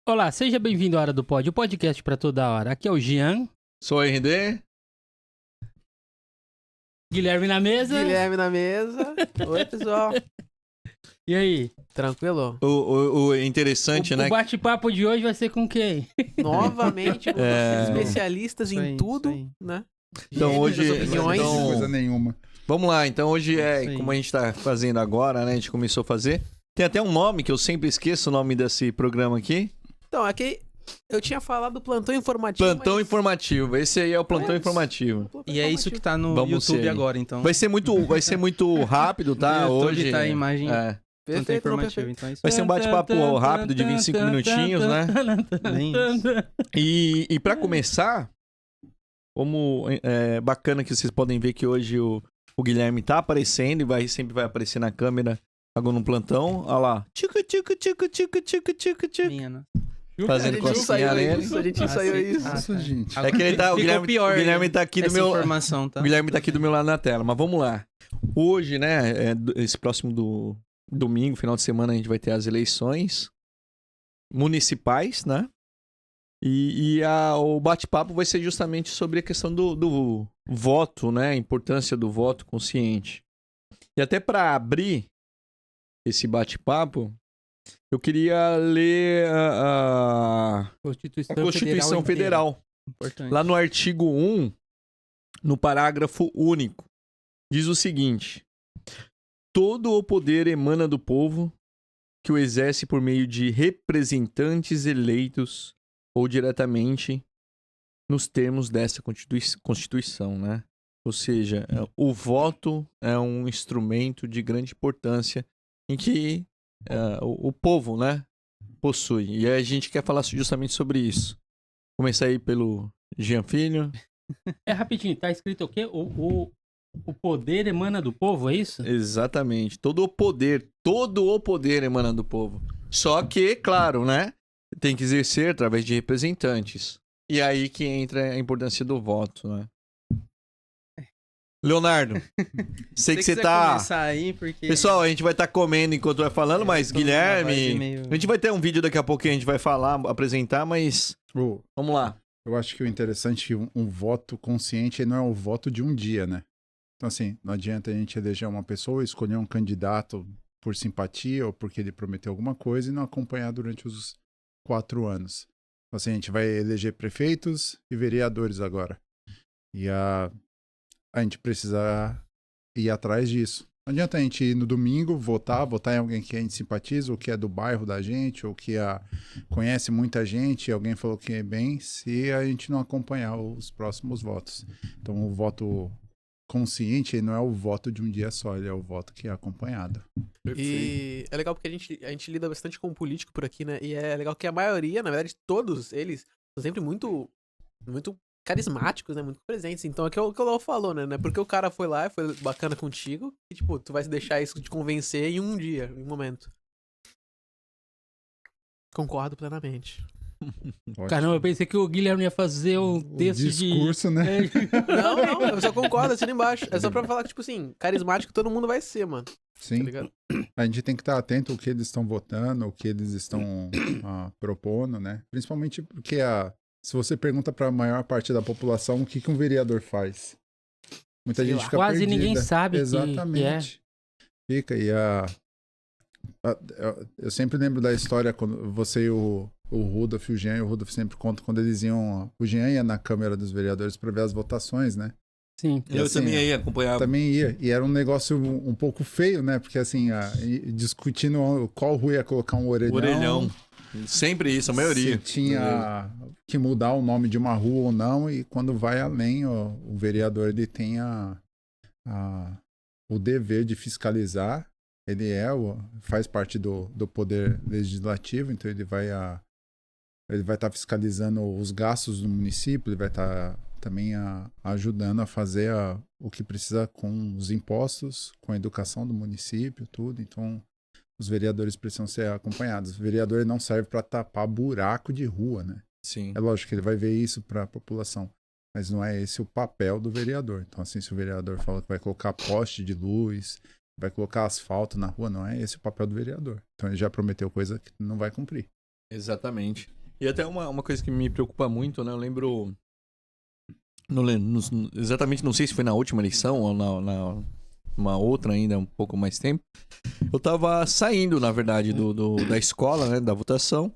Olá, seja bem-vindo à Hora do Pod, o podcast pra toda hora. Aqui é o Jean. Sou o RD. Guilherme na mesa. Guilherme na mesa. Oi, pessoal. E aí? Tranquilo? O interessante, né? O bate-papo de hoje vai ser com quem? Novamente, especialistas em tudo, né? Então hoje... opiniões. Então, Coisa nenhuma. vamos lá, então hoje Isso aí. como a gente tá fazendo agora, né? A gente começou a fazer. Tem até um nome que eu sempre esqueço o nome desse programa aqui. Então, aqui eu tinha falado plantão informativo. Plantão informativo. Esse aí é o plantão informativo. E é isso que tá no Vamos YouTube ser. agora, então. Vai ser muito rápido, tá? No YouTube Hoje tá a imagem. É. Plantão Perfeito, não, informativo, perfeito. então é isso. Vai ser um bate-papo rápido de 25 minutinhos, né? Nem isso. E para começar, como é bacana que vocês podem ver que hoje o Guilherme tá aparecendo e sempre vai aparecer na câmera agora no plantão. Olha lá. Tchica, tchica, tchica, tchica, tchica, tchica, tchica. Minha, né? Fazendo cosquinha nele. A gente ensaiou isso. Nossa, gente. É que ele tá, o Ficou pior, Guilherme tá aqui do essa meu... informação, tá? O Guilherme tá aqui do meu lado na tela, mas vamos lá. Hoje, né, esse próximo domingo, final de semana, a gente vai ter as eleições municipais, né? E o bate-papo vai ser justamente sobre a questão do voto, né? A importância do voto consciente. E até para abrir esse bate-papo, eu queria ler a Constituição Federal. Importante. Lá no artigo 1, no parágrafo único, diz o seguinte: todo o poder emana do povo, que o exerce por meio de representantes eleitos ou diretamente nos termos dessa Constituição, né? Ou seja, o voto é um instrumento de grande importância em que o povo, né, possui. E aí a gente quer falar justamente sobre isso. Começar aí pelo Jean Filho. É rapidinho, tá escrito o quê? O poder emana do povo, é isso? Exatamente. Todo o poder emana do povo. Só que, claro, né, tem que exercer através de representantes. E aí que entra a importância do voto, né? Leonardo, sei que você tá... começar aí, porque... Pessoal, a gente vai estar comendo enquanto vai falando, mas tô numa Guilherme... vibe meio- A gente vai ter um vídeo daqui a pouco que a gente vai falar, apresentar, mas... Vamos lá. Eu acho que o interessante é que um voto consciente não é o voto de um dia, né? Então, assim, não adianta a gente eleger uma pessoa, escolher um candidato por simpatia ou porque ele prometeu alguma coisa e não acompanhar durante os 4 anos. Então, assim, a gente vai eleger prefeitos e vereadores agora. E a gente precisa ir atrás disso. Não adianta a gente ir no domingo, votar em alguém que a gente simpatiza, ou que é do bairro da gente, ou que conhece muita gente, e alguém falou que é bem, se a gente não acompanhar os próximos votos. Então, o voto consciente não é o voto de um dia só, ele é o voto que é acompanhado. E é legal porque a gente lida bastante com político por aqui, né? E é legal que a maioria, na verdade, todos eles são sempre muito carismáticos, né? Muito presentes. Então é o que o Léo falou, né? Não é porque o cara foi lá e foi bacana contigo que, tipo, tu vai deixar isso te convencer em um dia, em um momento. Concordo plenamente. Caramba, eu pensei que o Guilherme ia fazer um texto discurso, né? Não, eu só concordo, assina embaixo. É só pra falar que, tipo assim, carismático todo mundo vai ser, mano. Sim. Tá ligado? A gente tem que estar atento ao que eles estão votando, o que eles estão propondo, né? Principalmente porque se você pergunta para a maior parte da população o que um vereador faz, muita Sei gente lá, fica quase perdida. ninguém sabe que Exatamente. Fica, e eu sempre lembro da história quando você e o Rudolf e o Jean, e o Rudolf sempre conta quando eles iam... O Jean ia na Câmara dos Vereadores para ver as votações, né? Sim. Eu assim, também ia acompanhar. Também ia. E era um negócio um pouco feio, né? Porque assim, discutindo qual rua ia colocar um orelhão. Sempre isso, a maioria. Se tinha que mudar o nome de uma rua ou não. E quando vai além, o vereador ele tem o dever de fiscalizar. Ele faz parte do poder legislativo, então ele vai estar fiscalizando os gastos do município, ele vai estar também ajudando a fazer o que precisa com os impostos, com a educação do município, tudo. Então, os vereadores precisam ser acompanhados. O vereador não serve para tapar buraco de rua, né? Sim. É lógico que ele vai ver isso para a população, mas não é esse o papel do vereador. Então, assim, se o vereador fala que vai colocar poste de luz, vai colocar asfalto na rua, não é esse o papel do vereador. Então, ele já prometeu coisa que não vai cumprir. Exatamente. E até uma coisa que me preocupa muito, né? Eu lembro. Não lembro exatamente, não sei se foi na última eleição ou uma outra ainda, um pouco mais tempo. Eu tava saindo, na verdade, da escola, né? Da votação.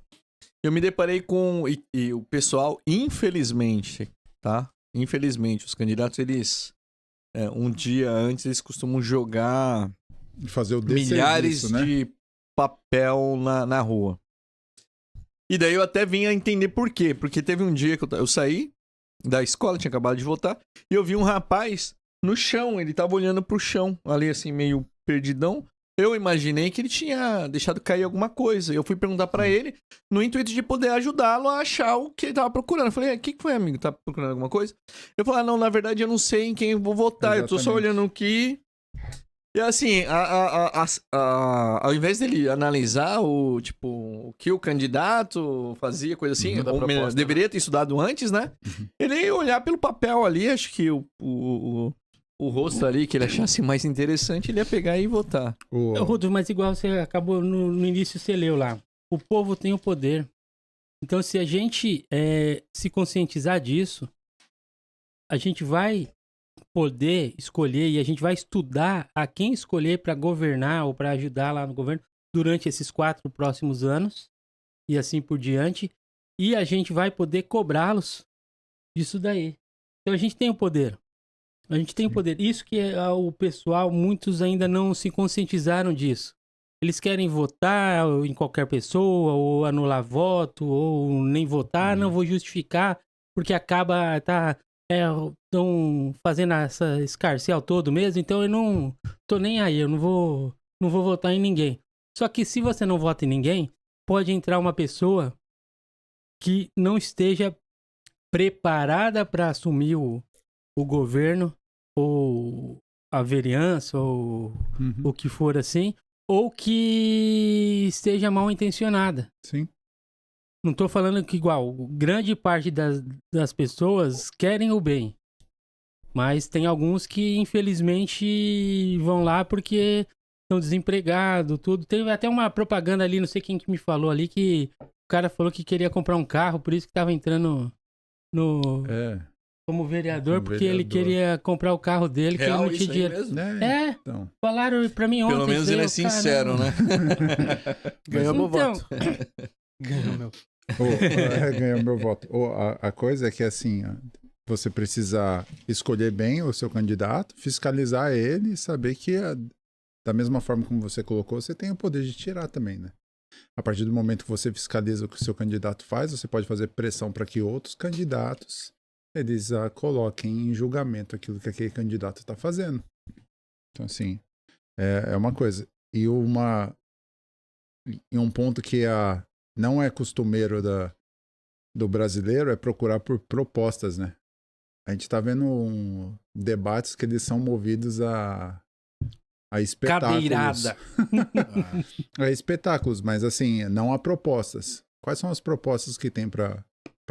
Eu me deparei com. E o pessoal, infelizmente, tá? Infelizmente, os candidatos, eles. Um dia antes, eles costumam jogar Fazer o milhares desserviço, né? de papel na rua. E daí eu até vim a entender por quê. Porque teve um dia que eu saí da escola, tinha acabado de voltar, e eu vi um rapaz no chão, ele tava olhando pro chão, ali assim, meio perdidão. Eu imaginei que ele tinha deixado cair alguma coisa. Eu fui perguntar pra ele, no intuito de poder ajudá-lo a achar o que ele tava procurando. Eu falei, o que foi, amigo? Tá procurando alguma coisa? Eu falei, não, na verdade eu não sei em quem eu vou votar. Exatamente. Eu tô só olhando aqui. E assim, ao invés dele analisar o que o candidato fazia, coisa assim, Toda a ou melhor, proposta, deveria ter estudado antes, né? Ele ia olhar pelo papel ali, acho que o rosto ali que ele achasse mais interessante, ele ia pegar e votar. Rodolfo, mas igual você acabou no início, você leu lá. O povo tem o poder. Então, se a gente se conscientizar disso, a gente vai poder escolher e a gente vai estudar a quem escolher para governar ou para ajudar lá no governo durante esses 4 próximos anos e assim por diante. E a gente vai poder cobrá-los disso daí. Então, a gente tem o poder. A gente tem o poder. Isso que o pessoal, muitos ainda não se conscientizaram disso. Eles querem votar em qualquer pessoa, ou anular voto, ou nem votar, não vou justificar, porque acaba, estão fazendo essa escarcel todo mesmo, então eu não tô nem aí, eu não vou votar em ninguém. Só que se você não vota em ninguém, pode entrar uma pessoa que não esteja preparada para assumir o governo, ou a vereança, ou o que for assim, ou que esteja mal intencionada. Sim. Não tô falando que igual, grande parte das pessoas querem o bem, mas tem alguns que infelizmente vão lá porque estão desempregados, tudo. Teve até uma propaganda ali, não sei quem que me falou ali, que o cara falou que queria comprar um carro, por isso que tava entrando como vereador, Como porque ele vereador. queria comprar o carro dele, que ele Real não tinha isso aí dinheiro. mesmo? Então. Falaram pra mim ontem. Pelo menos ele é sincero, né? Ganhou meu Então, voto. Ganhou meu. Ganhou meu voto. A coisa é que assim, ó, você precisa escolher bem o seu candidato, fiscalizar ele e saber que da mesma forma como você colocou, você tem o poder de tirar também, né? A partir do momento que você fiscaliza o que o seu candidato faz, você pode fazer pressão para que outros candidatos eles coloquem em julgamento aquilo que aquele candidato está fazendo. Então, assim, é uma coisa. E um ponto que não é costumeiro do brasileiro é procurar por propostas, né? A gente está vendo debates que eles são movidos a espetáculos. cadeirada. A espetáculos, mas assim, não há propostas. Quais são as propostas que tem para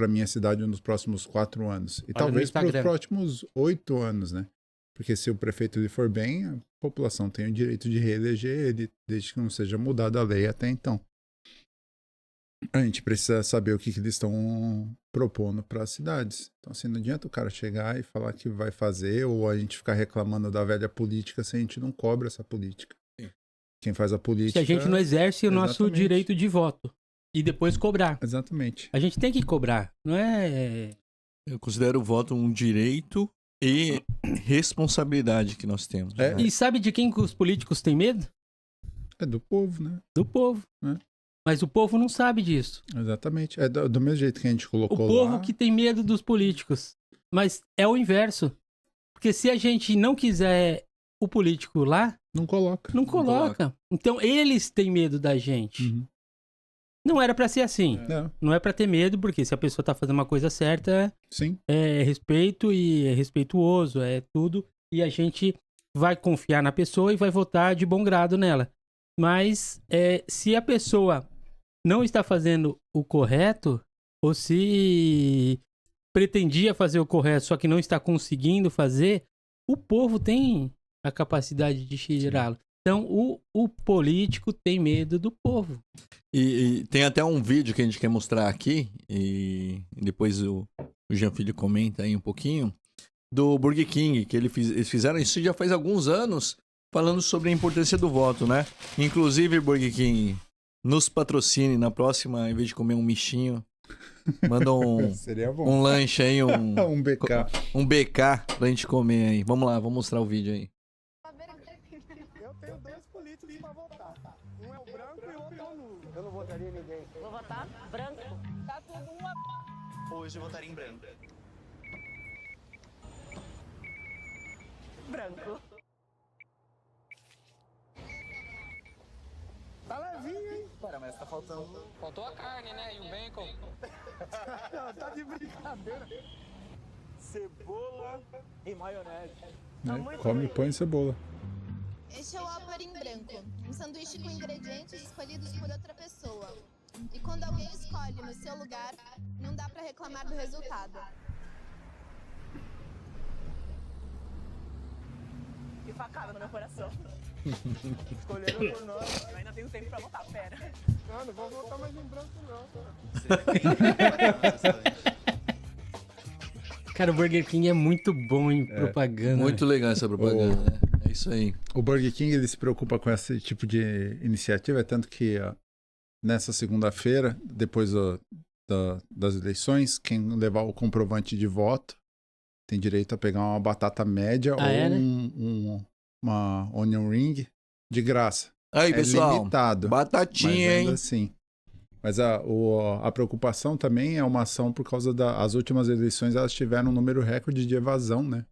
minha cidade nos próximos 4 anos? E Olha talvez no para os Instagram. próximos 8 anos, né? Porque se o prefeito ele for bem, a população tem o direito de reeleger ele, desde que não seja mudada a lei até então. A gente precisa saber o que eles estão propondo para as cidades. Então, assim, não adianta o cara chegar e falar que vai fazer, ou a gente ficar reclamando da velha política se a gente não cobra essa política. Sim. Quem faz a Se política... a gente não exerce o nosso Exatamente. direito de voto. E depois cobrar. Exatamente. A gente tem que cobrar. Não é... Eu considero o voto um direito e responsabilidade que nós temos. É. né? E sabe de quem que os políticos têm medo? É do povo, né? Do povo. É. Mas o povo não sabe disso. Exatamente. É do mesmo jeito que a gente O colocou povo lá. que tem medo dos políticos. Mas é o inverso. Porque se a gente não quiser o político lá, Não coloca. não coloca. Então eles têm medo da gente. Uhum. Não era pra ser assim. Não é pra ter medo, porque se a pessoa tá fazendo uma coisa certa, Sim. é respeito e é respeituoso, é tudo. E a gente vai confiar na pessoa e vai votar de bom grado nela. Mas se a pessoa não está fazendo o correto, ou se pretendia fazer o correto, só que não está conseguindo fazer, o povo tem a capacidade de tirá-lo. Então, o político tem medo do povo. E tem até um vídeo que a gente quer mostrar aqui, e depois o Jean Filho comenta aí um pouquinho, do Burger King, que eles fizeram isso já faz alguns anos, falando sobre a importância do voto, né? Inclusive, Burger King, nos patrocine na próxima, em vez de comer um michinho, manda Seria bom. um lanche aí, Um BK. um BK pra gente comer aí. Vamos lá, vamos mostrar o vídeo aí. Eu tenho 2 políticos pra votar. Um é o branco e o outro é o nulo. Eu não votaria em ninguém. Vou votar branco. Tá tudo uma... Hoje eu votaria em branco. branco. Tá levinho, hein? Pera, mas tá faltando... Faltou a carne, né? E o bacon. Não, tá de brincadeira. Cebola e maionese. Né? Come pão e cebola. Este é o Whopper em branco, um sanduíche com ingredientes escolhidos por outra pessoa. E quando alguém escolhe no seu lugar, não dá pra reclamar do resultado. E facada no meu coração. Escolheram por nós. Eu ainda tenho tempo pra votar, pera. Não vou votar mais em branco, não. Cara, o Burger King é muito bom em propaganda. Muito legal essa propaganda, né? É isso aí. O Burger King ele se preocupa com esse tipo de iniciativa, é tanto que nessa segunda-feira, depois das eleições, quem levar o comprovante de voto tem direito a pegar uma batata média ou né? uma onion ring de graça. Aí, pessoal, limitado, mas batatinha, ainda hein? assim. Mas a preocupação também é uma ação por causa das últimas eleições, elas tiveram um número recorde de evasão, né?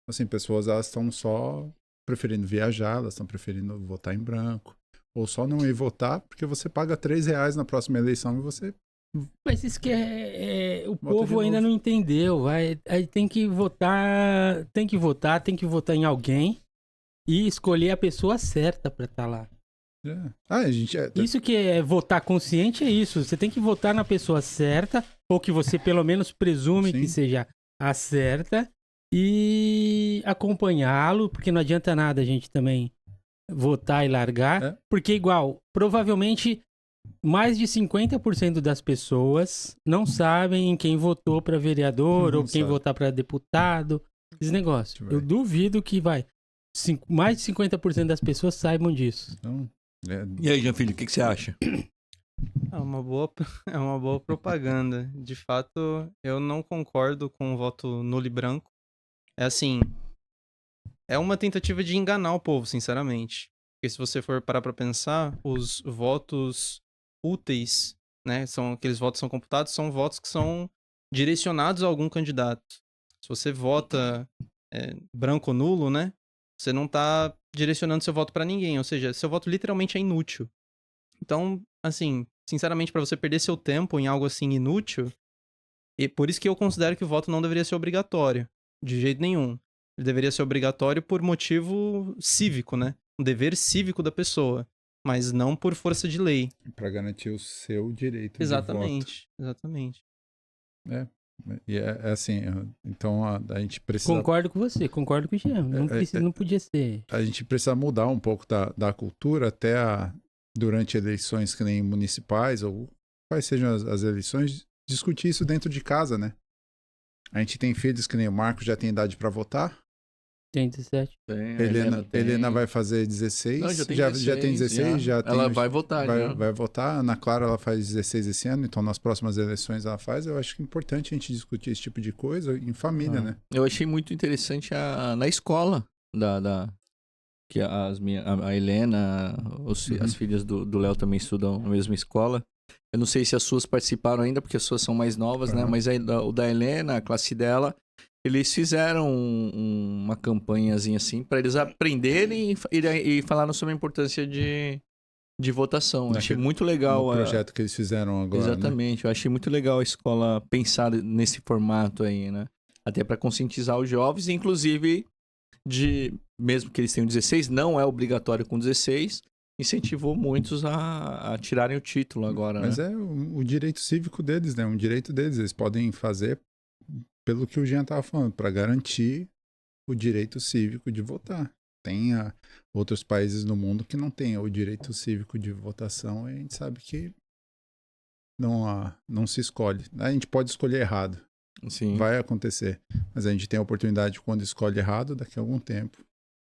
Assim, pessoas elas estão só preferindo viajar, elas estão preferindo votar em branco. Ou só não ir votar, porque você paga R$3 na próxima eleição e você... Mas isso que o Vota povo de ainda novo. não entendeu. Aí tem que votar em alguém e escolher a pessoa certa pra estar lá. a gente... Isso que é votar consciente é isso. Você tem que votar na pessoa certa, ou que você pelo menos presume Sim. que seja a certa, e acompanhá-lo, porque não adianta nada a gente também votar e largar, porque igual, provavelmente mais de 50% das pessoas não sabem em quem votou para vereador ou quem votar para deputado, esse negócio. Eu duvido que mais de 50% das pessoas saibam disso. Então, E aí, Jean Filho, o que você acha? É uma boa propaganda. De fato, eu não concordo com o voto nulo e branco. É assim, é uma tentativa de enganar o povo, sinceramente. Porque se você for parar pra pensar, os votos úteis, né, são aqueles votos que são computados, são votos que são direcionados a algum candidato. Se você vota branco ou nulo, né, você não tá direcionando seu voto pra ninguém, ou seja, seu voto literalmente é inútil. Então, assim, sinceramente, pra você perder seu tempo em algo assim inútil, e por isso que eu considero que o voto não deveria ser obrigatório, de jeito nenhum. Ele deveria ser obrigatório por motivo cívico, né? Um dever cívico da pessoa, mas não por força de lei. para garantir o seu direito de voto. Exatamente. E é assim, então a gente precisa... Concordo com você, concordo com o Jean. Não podia ser. A gente precisa mudar um pouco da cultura até durante eleições que nem municipais ou quais sejam as eleições, discutir isso dentro de casa, né? A gente tem filhos que nem o Marco já tem idade para votar. Tem 17. Helena vai fazer 16. Não, já tem 16, Ela vai votar, vai votar. Ana Clara, ela faz 16 esse ano, então nas próximas eleições ela faz. Eu acho que é importante a gente discutir esse tipo de coisa em família, né? Eu achei muito interessante na escola que a Helena, as filhas do Léo também estudam na mesma escola. Eu não sei se as suas participaram ainda, porque as suas são mais novas, né? Mas o da Helena, a classe dela, eles fizeram uma campanhazinha assim para eles aprenderem e falaram sobre a importância de votação. Eu achei muito legal o projeto que eles fizeram agora. Exatamente, né? Eu achei muito legal a escola pensar nesse formato aí, né? Até para conscientizar os jovens, inclusive mesmo que eles tenham 16, não é obrigatório com 16, incentivou muitos a tirarem o título agora, Mas né? é o direito cívico deles, né? Um direito deles. Eles podem fazer pelo que o Jean estava falando, para garantir o direito cívico de votar. Tem outros países no mundo que não têm o direito cívico de votação e a gente sabe que não se escolhe. A gente pode escolher errado. Sim. Vai acontecer. Mas a gente tem a oportunidade, quando escolhe errado, daqui a algum tempo,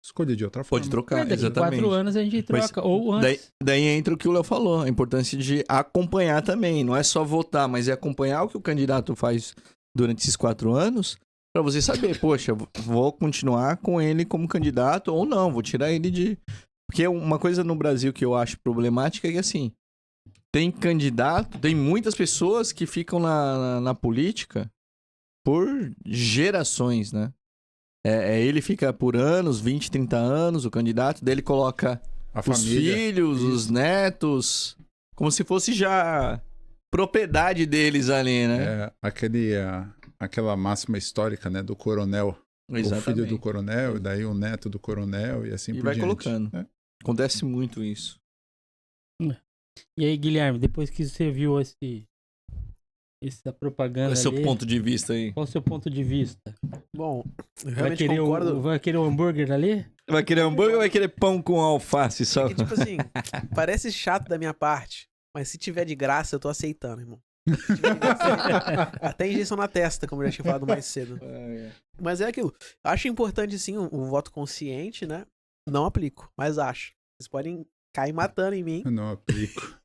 escolher de outra forma. Pode trocar, Daqui exatamente. 4 anos a gente troca, ou antes. Daí entra o que o Léo falou, a importância de acompanhar também. Não é só votar, mas é acompanhar o que o candidato faz durante esses 4 anos, para você saber, poxa, vou continuar com ele como candidato ou não, vou tirar ele de... Porque uma coisa no Brasil que eu acho problemática é que, assim, tem candidato, tem muitas pessoas que ficam na política por gerações, né? Ele fica por anos, 20, 30 anos, o candidato, daí ele coloca A os família, filhos, isso. os netos, como se fosse já propriedade deles ali, né? Aquela máxima histórica, né, do coronel. O filho do coronel, e daí o neto do coronel e assim E por vai diante. colocando. Acontece muito isso. E aí, Guilherme, depois que você viu essa propaganda Qual é o seu ali, ponto de vista aí? qual o seu ponto de vista? Bom, eu Vai realmente querer, concordo. vai querer o hambúrguer ali? Vai querer hambúrguer ou vai querer pão com alface só? É que, tipo assim, parece chato da minha parte, mas se tiver de graça, eu tô aceitando, irmão. Se tiver de graça, até injeção na testa, como eu já tinha falado mais cedo. Mas é aquilo. Acho importante, sim, o voto consciente, né? Não aplico, mas acho. Vocês podem cair matando em mim. Eu não aplico.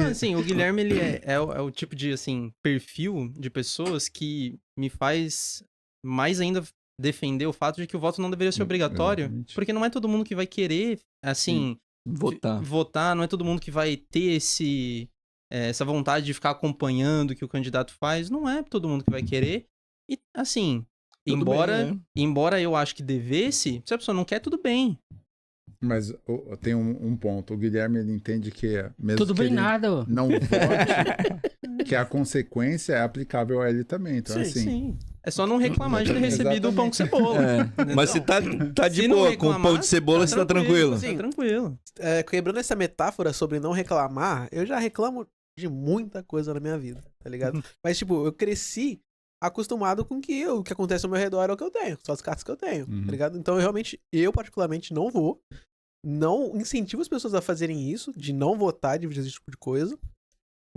Assim, o Guilherme, ele é o tipo de, assim, perfil de pessoas que me faz mais ainda defender o fato de que o voto não deveria ser obrigatório, Exatamente. porque não é todo mundo que vai querer, assim, Votar. não é todo mundo que vai ter essa vontade de ficar acompanhando o que o candidato faz, não é todo mundo que vai querer. E, assim, Tudo embora, bem, né? embora eu acho que devesse, se a pessoa não quer, tudo bem. Mas tem um ponto. O Guilherme, ele entende que mesmo Tudo que bem ele nada, ó. não vote, que a consequência é aplicável a ele também. Então, assim, Sim. É só não reclamar de ter recebido o pão com cebola. Mas se tá de Se não boa com o pão reclamar, de cebola, você tá tranquilo. Assim, Tá tranquilo. Quebrando essa metáfora sobre não reclamar, eu já reclamo de muita coisa na minha vida, tá ligado? Mas, tipo, eu cresci acostumado com que o que acontece ao meu redor é o que eu tenho, são as cartas que eu tenho, tá ligado? Então, eu particularmente não vou, não incentivo as pessoas a fazerem isso, de não votar, de fazer esse tipo de coisa,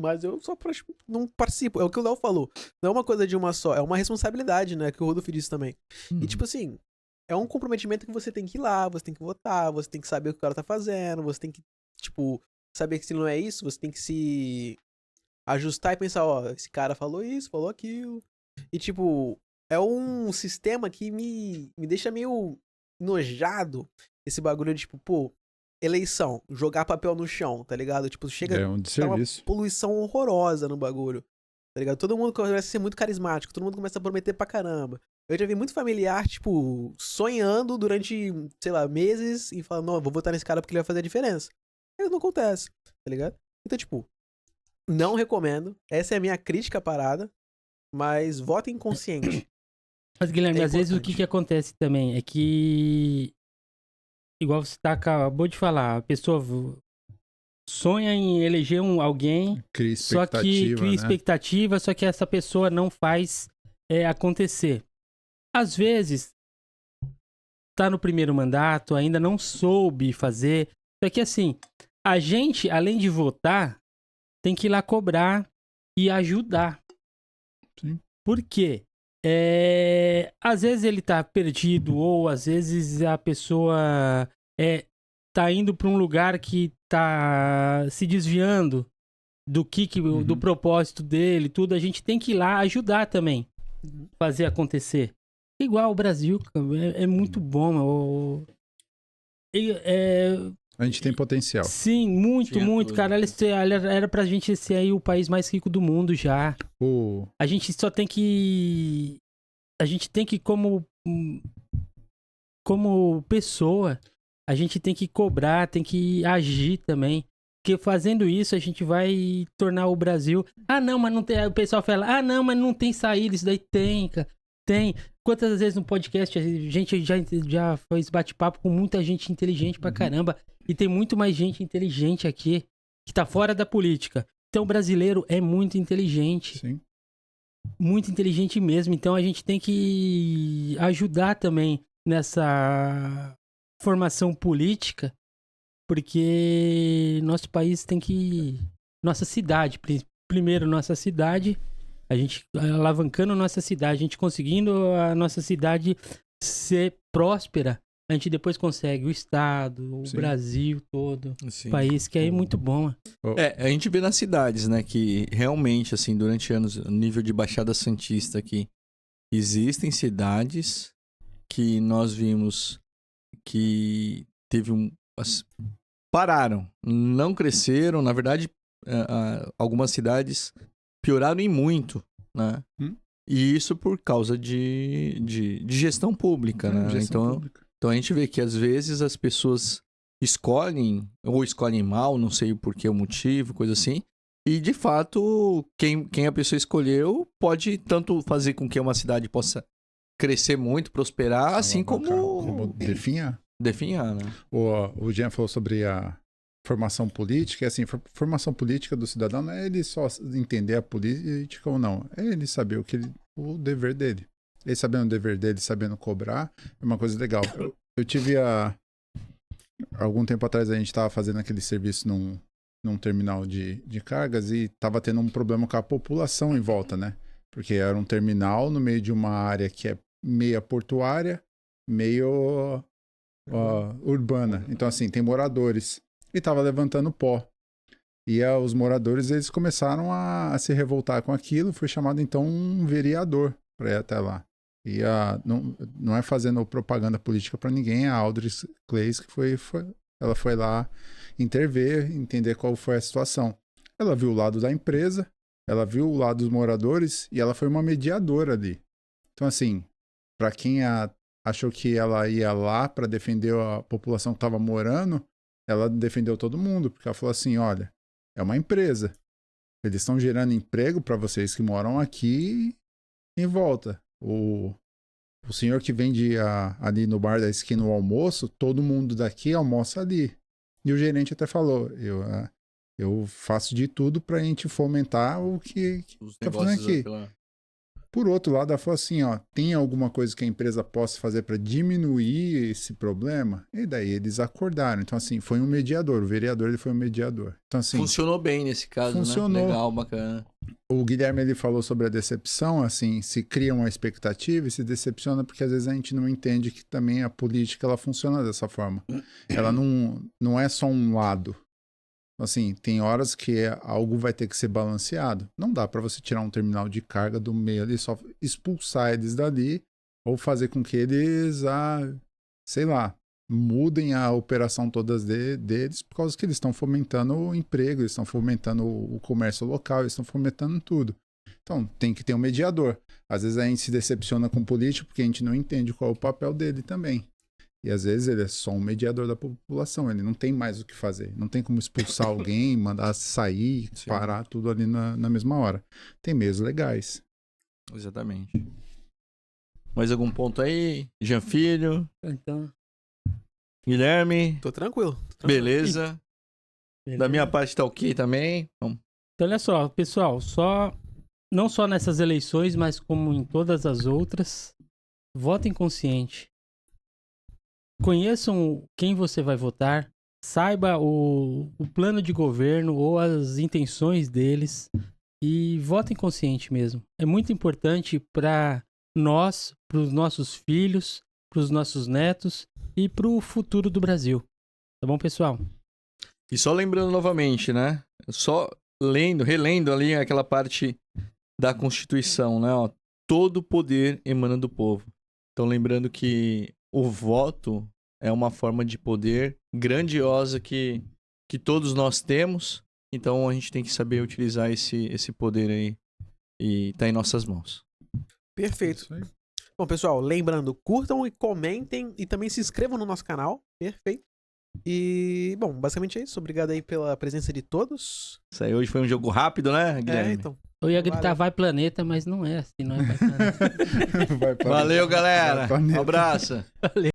mas eu só não participo. É o que o Léo falou, não é uma coisa de uma só, é uma responsabilidade, né, que o Rodolfo disse também. E, tipo assim, é um comprometimento que você tem que ir lá, você tem que votar, você tem que saber o que o cara tá fazendo, você tem que, tipo, saber que se não é isso, você tem que se ajustar e pensar, ó, esse cara falou isso, falou aquilo. E, tipo, é um sistema que me deixa meio enojado, esse bagulho de, tipo, pô, eleição, jogar papel no chão, tá ligado? Tipo, chega é um tá uma desserviço. poluição horrorosa no bagulho, tá ligado? Todo mundo começa a ser muito carismático, todo mundo começa a prometer pra caramba. Eu já vi muito familiar, tipo, sonhando durante, sei lá, meses e falando, não, eu vou votar nesse cara porque ele vai fazer a diferença. E não acontece, tá ligado? Então, tipo, não recomendo. Essa é a minha crítica à parada, mas votem consciente. Mas, Guilherme, É às vezes o importante. que acontece também é que, igual você acabou de falar, a pessoa sonha em eleger alguém, Cria só que expectativa, cria né? expectativa, só que essa pessoa não faz acontecer. Às vezes, tá no primeiro mandato, ainda não soube fazer. Só que assim, a gente, além de votar, tem que ir lá cobrar e ajudar. Sim. Por quê? Às vezes ele tá perdido, ou às vezes a pessoa tá indo para um lugar que tá se desviando do propósito dele, tudo. A gente tem que ir lá ajudar também, fazer acontecer. Igual o Brasil, é muito bom. A gente tem potencial. Sim, muito, Tinha muito, tudo. cara. Era pra gente ser aí o país mais rico do mundo já. A gente só tem que... A gente tem que, como pessoa, a gente tem que cobrar, tem que agir também. Porque fazendo isso, a gente vai tornar o Brasil... Ah, não, mas não tem... O pessoal fala, ah, não, mas não tem saída. Isso daí tem, cara. Tem. Quantas vezes no podcast a gente já fez bate-papo com muita gente inteligente pra caramba. E tem muito mais gente inteligente aqui que tá fora da política. Então o brasileiro é muito inteligente. Sim. Muito inteligente mesmo. Então a gente tem que ajudar também nessa formação política, porque nosso país tem que... Nossa cidade, primeiro nossa cidade, a gente alavancando nossa cidade, a gente conseguindo a nossa cidade ser próspera, a gente depois consegue o estado, o Sim. Brasil todo, Sim. o país, que aí é muito bom. A gente vê nas cidades, né, que realmente, assim, durante anos, o nível de Baixada Santista aqui, existem cidades que nós vimos que teve pararam, não cresceram, na verdade, algumas cidades pioraram em muito, né? E isso por causa de gestão pública, né? Então a gente vê que às vezes as pessoas escolhem, ou escolhem mal, não sei por que o motivo, coisa assim. E de fato, quem a pessoa escolheu pode tanto fazer com que uma cidade possa crescer muito, prosperar, assim como definhar. Definhar, né? O Jean falou sobre a formação política, assim, formação política do cidadão não é ele só entender a política ou não, é ele saber o dever dele. Ele sabendo o dever dele, sabendo cobrar, é uma coisa legal. Eu tive algum tempo atrás a gente estava fazendo aquele serviço num terminal de cargas e estava tendo um problema com a população em volta, né? Porque era um terminal no meio de uma área que é meia portuária, meio urbana. Então, assim, tem moradores. E estava levantando pó. E os moradores, eles começaram a se revoltar com aquilo. Foi chamado, então, um vereador para ir até lá. E não é fazendo propaganda política para ninguém, a Audrey Clays, que ela foi lá intervir, entender qual foi a situação. Ela viu o lado da empresa, ela viu o lado dos moradores e ela foi uma mediadora ali. Então, assim, para quem achou que ela ia lá para defender a população que estava morando, ela defendeu todo mundo, porque ela falou assim, olha, é uma empresa. Eles estão gerando emprego para vocês que moram aqui em volta. O senhor que vende ali no bar da esquina o almoço, todo mundo daqui almoça ali. E o gerente até falou, eu faço de tudo para a gente fomentar o que está fazendo aqui. Por outro lado, ela falou assim, ó, tem alguma coisa que a empresa possa fazer para diminuir esse problema? E daí eles acordaram. Então, assim, foi um mediador. O vereador, ele foi um mediador. Então, assim, funcionou bem nesse caso, funcionou. Né? Legal, bacana. O Guilherme, ele falou sobre a decepção, assim, se cria uma expectativa e se decepciona porque às vezes a gente não entende que também a política, ela funciona dessa forma. Ela não é só um lado. Assim, tem horas que algo vai ter que ser balanceado. Não dá para você tirar um terminal de carga do meio ali, só expulsar eles dali ou fazer com que eles, sei lá, mudem a operação todas deles por causa que eles estão fomentando o emprego, eles estão fomentando o comércio local, eles estão fomentando tudo. Então, tem que ter um mediador. Às vezes a gente se decepciona com o político porque a gente não entende qual é o papel dele também. E às vezes ele é só um mediador da população, ele não tem mais o que fazer. Não tem como expulsar alguém, mandar sair, sim, parar tudo ali na mesma hora. Tem meios legais. Exatamente. Mais algum ponto aí? Jean Filho? Então... Guilherme? Tô tranquilo. Beleza. Da minha parte tá ok também. Vamos. Então olha só, pessoal, não só nessas eleições, mas como em todas as outras, votem consciente. Conheçam quem você vai votar, saiba o plano de governo ou as intenções deles e votem consciente mesmo. É muito importante para nós, para os nossos filhos, para os nossos netos e para o futuro do Brasil. Tá bom, pessoal? E só lembrando novamente, né? Só relendo ali aquela parte da Constituição, né? Ó, todo poder emana do povo. Então lembrando que o voto é uma forma de poder grandiosa que todos nós temos. Então a gente tem que saber utilizar esse poder aí e tá em nossas mãos. Perfeito. Bom, pessoal, lembrando, curtam e comentem e também se inscrevam no nosso canal. Perfeito. E, bom, basicamente é isso. Obrigado aí pela presença de todos. Isso aí hoje foi um jogo rápido, né, Guilherme? Então. Eu ia gritar vai planeta, mas não é assim, não é vai planeta. Valeu, galera. Um abraço. Valeu.